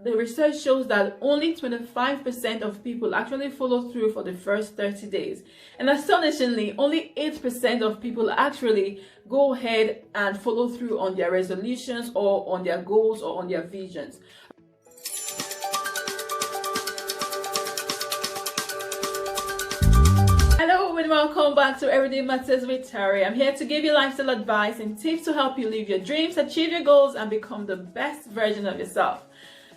the research shows that only 25% of people actually follow through for the first 30 days. And astonishingly, only 8% of people actually go ahead and follow through on their resolutions or on their goals or on their visions. Hello and welcome back to Everyday Matters with Terry. I'm here to give you lifestyle advice and tips to help you live your dreams, achieve your goals, and become the best version of yourself.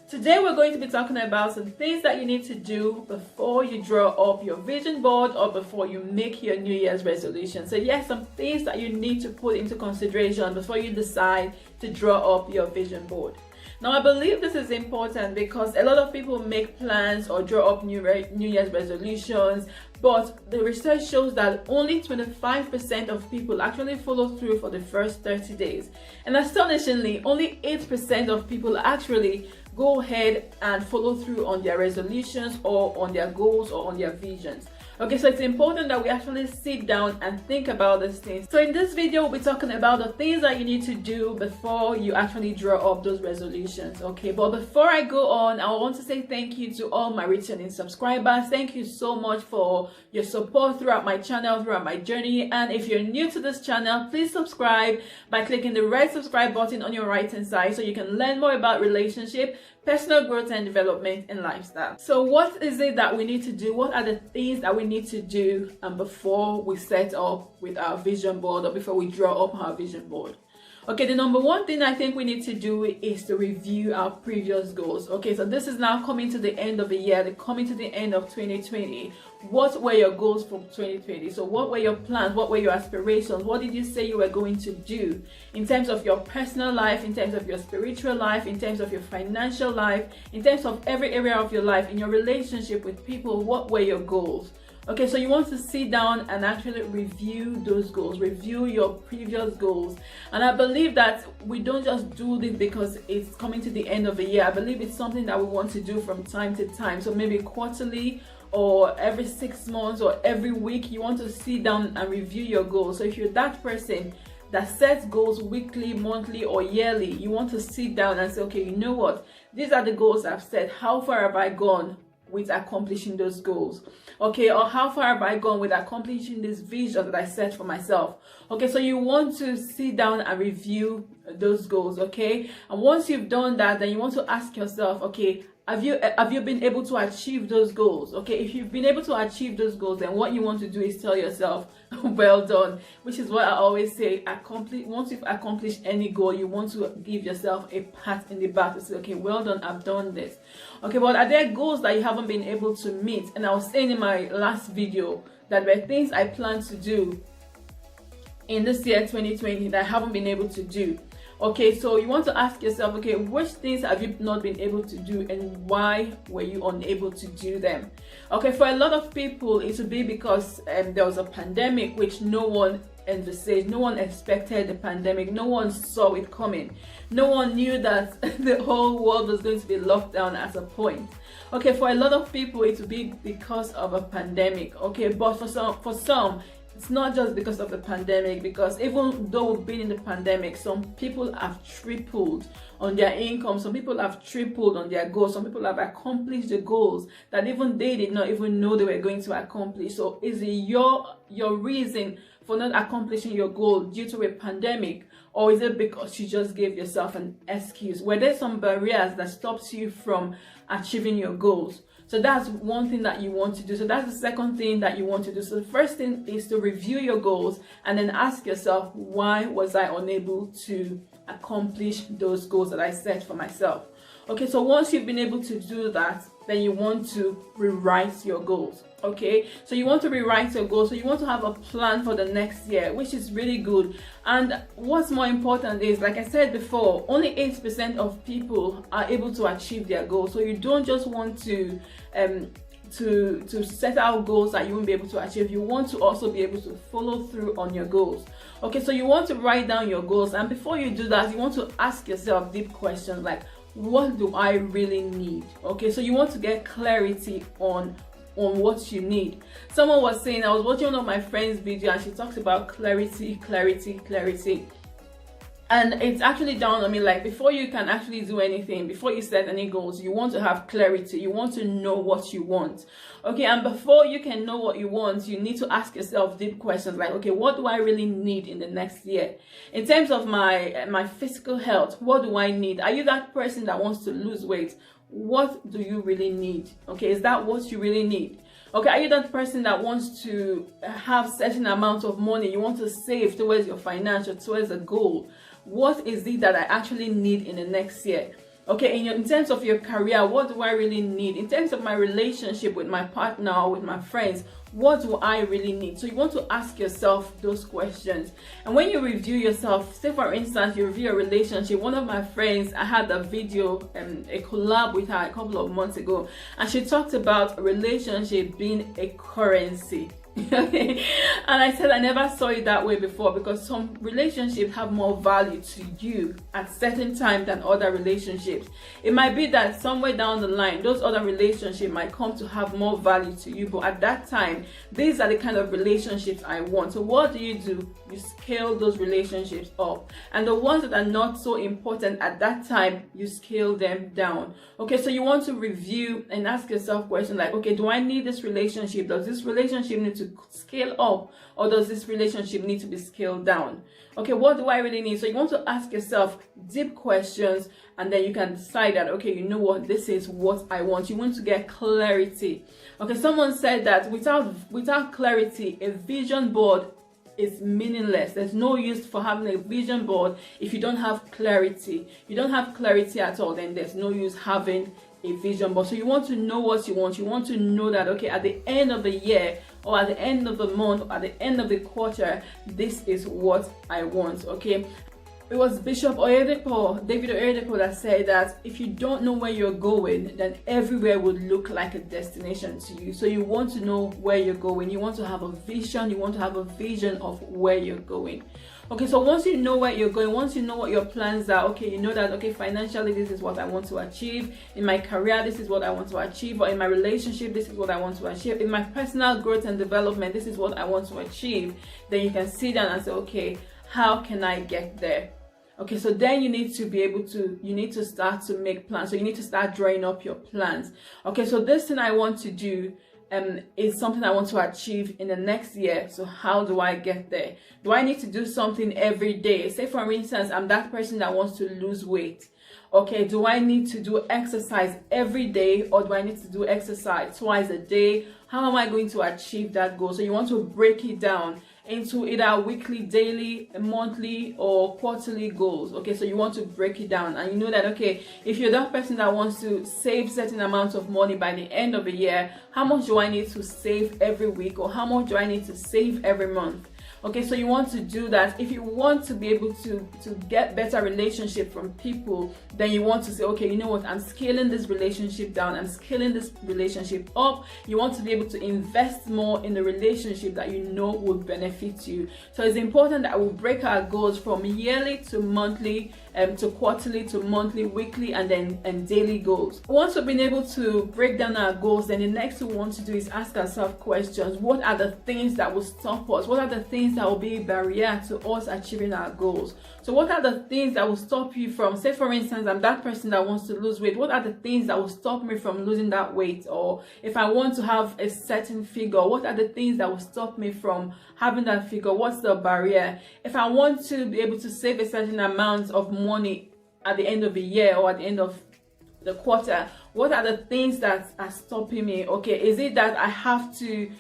Today we're going to be talking about some things that you need to do before you draw up your vision board or before you make your New Year's resolution. So yes, some things that you need to put into consideration before you decide to draw up your vision board. Now, I believe this is important because a lot of people make plans or draw up New Year's resolutions, but the research shows that only 25% of people actually follow through for the first 30 days. And astonishingly, only 8% of people actually go ahead and follow through on their resolutions or on their goals or on their visions. Okay, so it's important that we actually sit down and think about these things. So in this video, we'll be talking about the things that you need to do before you actually draw up those resolutions. Okay, but before I go on, I want to say thank you to all my returning subscribers. Thank you so much for your support throughout my channel, throughout my journey. And if you're new to this channel, please subscribe by clicking the red subscribe button on your right hand side so you can learn more about relationship, personal growth and development, and lifestyle. So what is it that we need to do? What are the things that we need to do before we set up with our vision board or before we draw up our vision board? Okay, the number one thing I think we need to do is to review our previous goals. Okay, so this is now coming to the end of the year, coming to the end of 2020. What were your goals for 2020? So what were your plans? What were your aspirations? What did you say you were going to do in terms of your personal life, in terms of your spiritual life, in terms of your financial life, in terms of every area of your life, in your relationship with people? What were your goals? Okay, so you want to sit down and actually review those goals, review your previous goals. And I believe that we don't just do this because it's coming to the end of the year. I believe it's something that we want to do from time to time. So maybe quarterly or every 6 months or every week, you want to sit down and review your goals. So if you're that person that sets goals weekly, monthly, or yearly, you want to sit down and say, okay, you know what? These are the goals I've set. How far have I gone with accomplishing those goals? Okay, or how far have I gone with accomplishing this vision that I set for myself? Okay, so you want to sit down and review those goals. Okay, and once you've done that, then you want to ask yourself, okay, have you been able to achieve those goals? Okay, if you've been able to achieve those goals, then what you want to do is tell yourself, well done, which is what I always say. Once you've accomplished any goal, you want to give yourself a pat in the back to say, okay, well done, I've done this. Okay, but are there goals that you haven't been able to meet? And I was saying in my last video that there were things I plan to do in this year 2020 that I haven't been able to do. Okay, so you want to ask yourself, okay, which things have you not been able to do and why were you unable to do them? Okay, for a lot of people, it would be because there was a pandemic which no one envisaged, no one expected the pandemic, no one saw it coming. No one knew that the whole world was going to be locked down at a point. Okay, for a lot of people, it would be because of a pandemic. Okay, but for some, it's not just because of the pandemic, because even though we've been in the pandemic, some people have tripled on their income, some people have tripled on their goals, some people have accomplished the goals that even they did not even know they were going to accomplish. So is it your reason for not accomplishing your goal due to a pandemic, or is it because you just gave yourself an excuse? Were there some barriers that stops you from achieving your goals? So that's one thing that you want to do. So that's the second thing that you want to do. So the first thing is to review your goals and then ask yourself, why was I unable to accomplish those goals that I set for myself? Okay, so once you've been able to do that, then you want to rewrite your goals. Okay, so you want to rewrite your goals. So you want to have a plan for the next year, which is really good. And what's more important is, like I said before, only 8% of people are able to achieve their goals. So you don't just want to set out goals that you won't be able to achieve. You want to also be able to follow through on your goals. Okay, so you want to write down your goals, and before you do that, you want to ask yourself deep questions like, what do I really need? Okay, so you want to get clarity on what you need. Someone was saying, I was watching one of my friends' video and she talks about clarity. And it's actually down on me, like, before you can actually do anything, before you set any goals, you want to have clarity. You want to know what you want. Okay, and before you can know what you want, you need to ask yourself deep questions like, okay, what do I really need in the next year? In terms of my physical health, what do I need? Are you that person that wants to lose weight? What do you really need? Okay, is that what you really need? Okay, are you that person that wants to have certain amount of money? You want to save towards your financial, towards a goal. What is it that I actually need in the next year? Okay, in terms of your career, what do I really need? In terms of my relationship with my partner or with my friends, what do I really need? So you want to ask yourself those questions. And when you review yourself, say for instance, you review a relationship. One of my friends, I had a video, a collab with her a couple of months ago, and she talked about a relationship being a currency. Okay, and I said I never saw it that way before, because some relationships have more value to you at certain time than other relationships. It might be that somewhere down the line those other relationships might come to have more value to you, but at that time these are the kind of relationships I want. So what do? You scale those relationships up, and the ones that are not so important at that time, you scale them down. Okay, so you want to review and ask yourself questions like, okay, do I need this relationship? Does this relationship need to scale up, or does this relationship need to be scaled down? Okay, what do I really need? So you want to ask yourself deep questions, and then you can decide that, okay, you know what, this is what I want. You want to get clarity. Okay, someone said that without clarity, a vision board is meaningless. There's no use for having a vision board if you don't have clarity. You don't have clarity at all, then there's no use having a vision board. So you want to know what you want. You want to know that, okay, at the end of the year, or at the end of the month, or at the end of the quarter, this is what I want. Okay, it was Bishop Oyedepo, David Oyedepo, that said that if you don't know where you're going, then everywhere would look like a destination to you. So you want to know where you're going. You want to have a vision. You want to have a vision of where you're going. Okay, so once you know where you're going, once you know what your plans are, okay, you know that, okay, financially, this is what I want to achieve. In my career, this is what I want to achieve. Or in my relationship, this is what I want to achieve. In my personal growth and development, this is what I want to achieve. Then you can sit down and say, okay, how can I get there? Okay, so then you need to start to make plans. So you need to start drawing up your plans. Okay, so this thing I want to do is something I want to achieve in the next year. So how do I get there? Do I need to do something every day? Say for instance, I'm that person that wants to lose weight. Okay, do I need to do exercise every day, or do I need to do exercise twice a day? How am I going to achieve that goal? So you want to break it down into either weekly, daily, monthly, or quarterly goals. Okay, so you want to break it down, and you know that, okay, if you're that person that wants to save certain amounts of money by the end of the year, how much do I need to save every week, or how much do I need to save every month? Okay, so you want to do that. If you want to be able to get better relationship from people, then you want to say, okay, you know what, I'm scaling this relationship down, I'm scaling this relationship up. You want to be able to invest more in the relationship that you know will benefit you. So it's important that we break our goals from yearly to monthly, to quarterly, to monthly, weekly, and then daily goals. Once we've been able to break down our goals, then the next thing we want to do is ask ourselves questions. What are the things that will stop us? What are the things that will be a barrier to us achieving our goals? So what are the things that will stop you from, say for instance, I'm that person that wants to lose weight. What are the things that will stop me from losing that weight? Or if I want to have a certain figure, what are the things that will stop me from having that figure? What's the barrier? If I want to be able to save a certain amount of money at the end of the year, or at the end of the quarter, what are the things that are stopping me? Okay, is it that I have to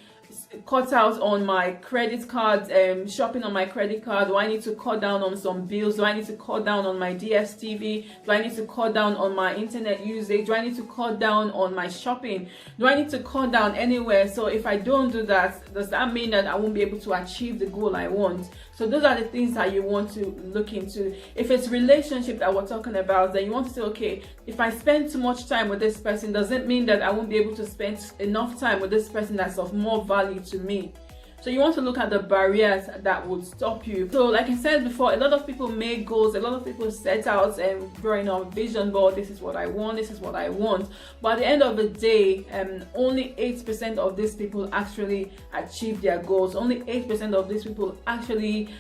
cut out on my credit card, shopping on my credit card? Do I need to cut down on some bills? Do I need to cut down on my DSTV? Do I need to cut down on my internet usage? Do I need to cut down on my shopping? Do I need to cut down anywhere? So if I don't do that, does that mean that I won't be able to achieve the goal I want? So those are the things that you want to look into. If it's relationship that we're talking about, then you want to say, okay, if I spend too much time with this person, does it mean that I won't be able to spend enough time with this person that's of more value to me? So you want to look at the barriers that would stop you. So like I said before, a lot of people make goals, a lot of people set out and drawing a vision board. This is what I want, this is what I want. But at the end of the day, only 8% of these people actually achieve their goals. Only 8% of these people actually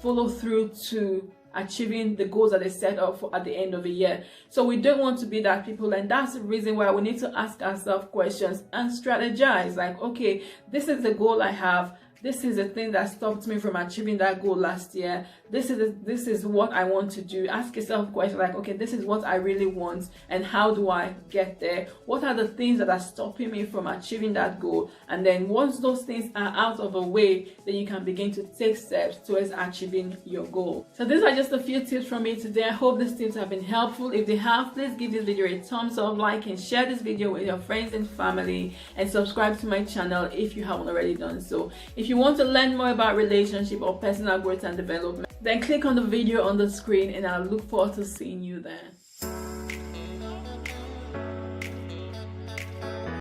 follow through to achieving the goals that they set up for at the end of the year. So we don't want to be that people, and that's the reason why we need to ask ourselves questions and strategize. Like, okay, this is the goal I have. This is the thing that stopped me from achieving that goal last year. This is what I want to do. Ask yourself questions like, okay, this is what I really want, and how do I get there? What are the things that are stopping me from achieving that goal? And then once those things are out of the way, then you can begin to take steps towards achieving your goal. So these are just a few tips from me today. I hope these tips have been helpful. If they have, please give this video a thumbs up, like and share this video with your friends and family, and subscribe to my channel if you haven't already done so. If you want to learn more about relationship or personal growth and development, then click on the video on the screen, and I look forward to seeing you there.